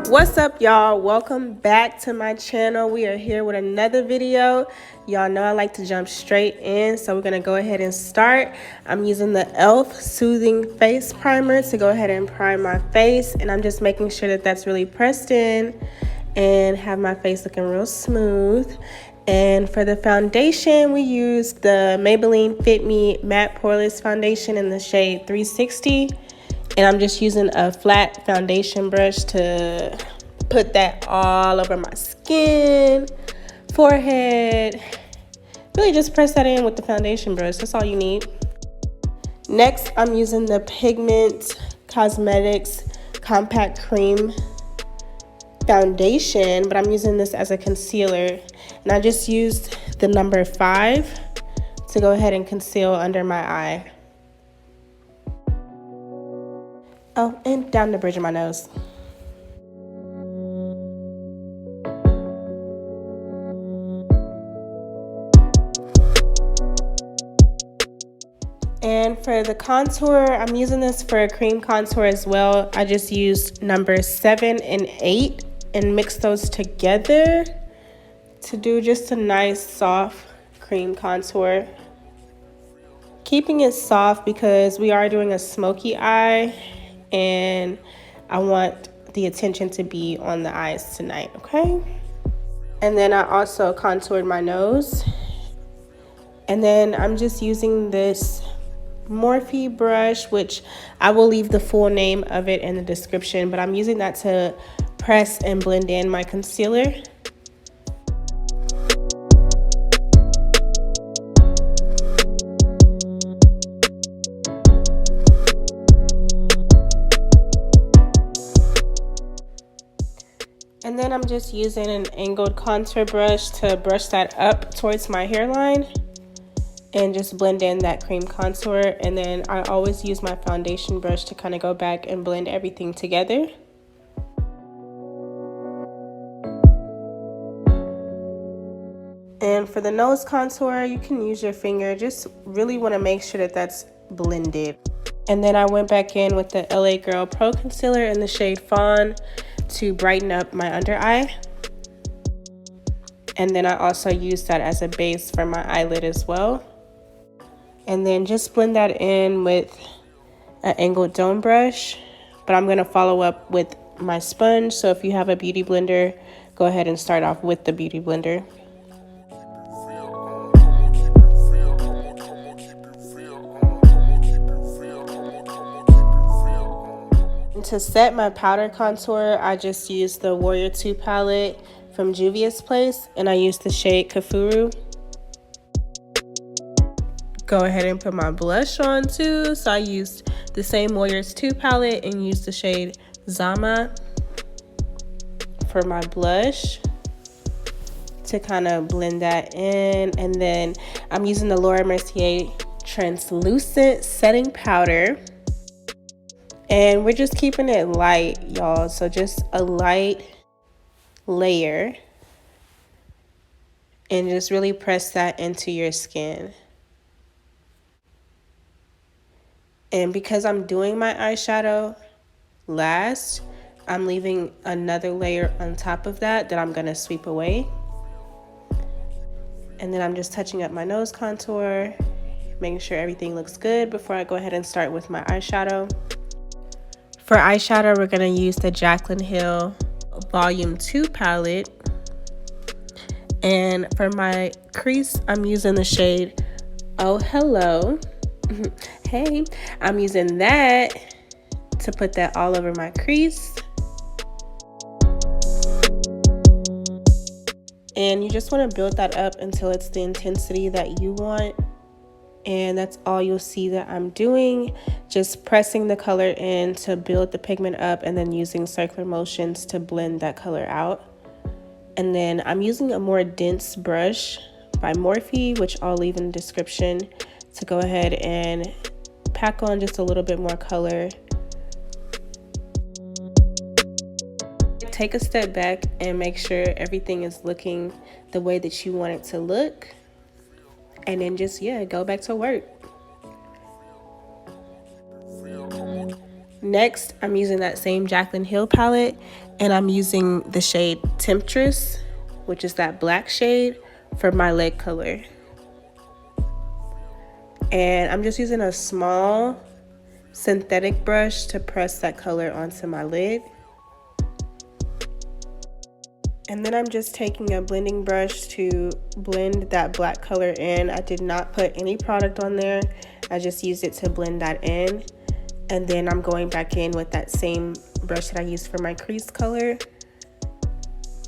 What's up, y'all? Welcome back to my channel. We are here with another video. Y'all know I like to jump straight in, so we're gonna go ahead and start. I'm using the e.l.f. Soothing Face Primer to go ahead and prime my face, and I'm just making sure that that's really pressed in and have my face looking real smooth. And for the foundation, we used the Maybelline Fit Me Matte Poreless Foundation in the shade 360. And I'm just using a flat foundation brush to put that all over my skin, forehead. Really just press that in with the foundation brush. That's all you need. Next, I'm using the Pigment Cosmetics Compact Cream Foundation, but I'm using this as a concealer. And I just used the number 5 to go ahead and conceal under my eye. Oh, and down the bridge of my nose. And for the contour, I'm using this for a cream contour as well. I just used number 7 and 8 and mixed those together to do just a nice soft cream contour. Keeping it soft because we are doing a smoky eye, and I want the attention to be on the eyes tonight, okay? And then I also contoured my nose. And then I'm just using this Morphe brush, which I will leave the full name of it in the description, but I'm using that to press and blend in my concealer. And then I'm just using an angled contour brush to brush that up towards my hairline and just blend in that cream contour. And then I always use my foundation brush to kind of go back and blend everything together. And for the nose contour, you can use your finger. Just really want to make sure that that's blended. And then I went back in with the LA Girl Pro Concealer in the shade Fawn to brighten up my under eye. And then I also used that as a base for my eyelid as well. And then just blend that in with an angled dome brush. But I'm going to follow up with my sponge. So if you have a beauty blender, go ahead and start off with the beauty blender. To set my powder contour, I just used the Warrior 2 palette from Juvia's Place, and I used the shade Kufuru. Go ahead and put my blush on too. So I used the same Warriors 2 palette and used the shade Zama for my blush to kind of blend that in. And then I'm using the Mercier translucent setting powder. And we're just keeping it light, y'all. So just a light layer. And just really press that into your skin. And because I'm doing my eyeshadow last, I'm leaving another layer on top of that I'm going to sweep away. And then I'm just touching up my nose contour, making sure everything looks good before I go ahead and start with my eyeshadow. For eyeshadow, we're going to use the Jaclyn Hill Volume 2 palette. And for my crease, I'm using the shade Oh Hello. Hey, I'm using that to put that all over my crease. And you just want to build that up until it's the intensity that you want. And that's all you'll see that I'm doing. Just pressing the color in to build the pigment up and then using circular motions to blend that color out. And then I'm using a more dense brush by Morphe, which I'll leave in the description, to go ahead and pack on just a little bit more color. Take a step back and make sure everything is looking the way that you want it to look. And then just, yeah, go back to work. Next, I'm using that same Jaclyn Hill palette, and I'm using the shade Temptress, which is that black shade, for my lid color. And I'm just using a small synthetic brush to press that color onto my lid. And then I'm just taking a blending brush to blend that black color in. I did not put any product on there. I just used it to blend that in. And then I'm going back in with that same brush that I used for my crease color.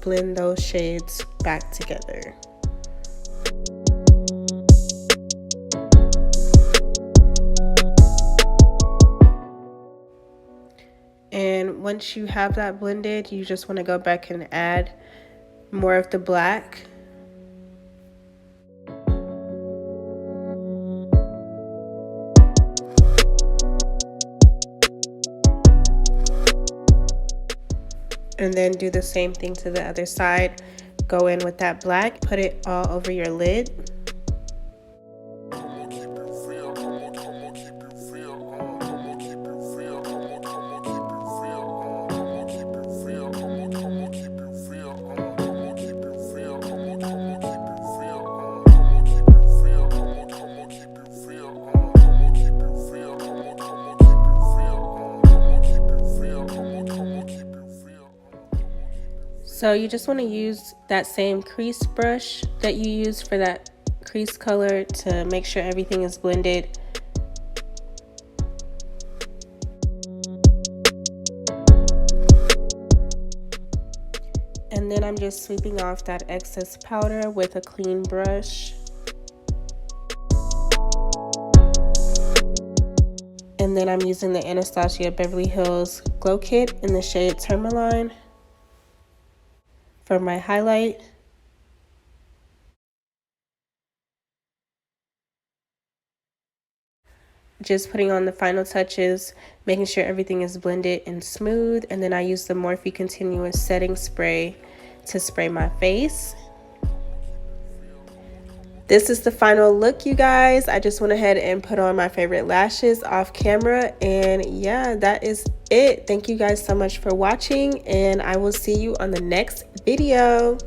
Blend those shades back together. And once you have that blended, you just want to go back and add more of the black. And then do the same thing to the other side. Go in with that black, put it all over your lid. So you just want to use that same crease brush that you used for that crease color to make sure everything is blended. And then I'm just sweeping off that excess powder with a clean brush. And then I'm using the Anastasia Beverly Hills Glow Kit in the shade Tourmaline for my highlight. Just putting on the final touches, making sure everything is blended and smooth. And then I use the Morphe Continuous Setting Spray to spray my face. This is the final look, you guys. I just went ahead and put on my favorite lashes off camera. And yeah, that is it. Thank you guys so much for watching, and I will see you on the next video.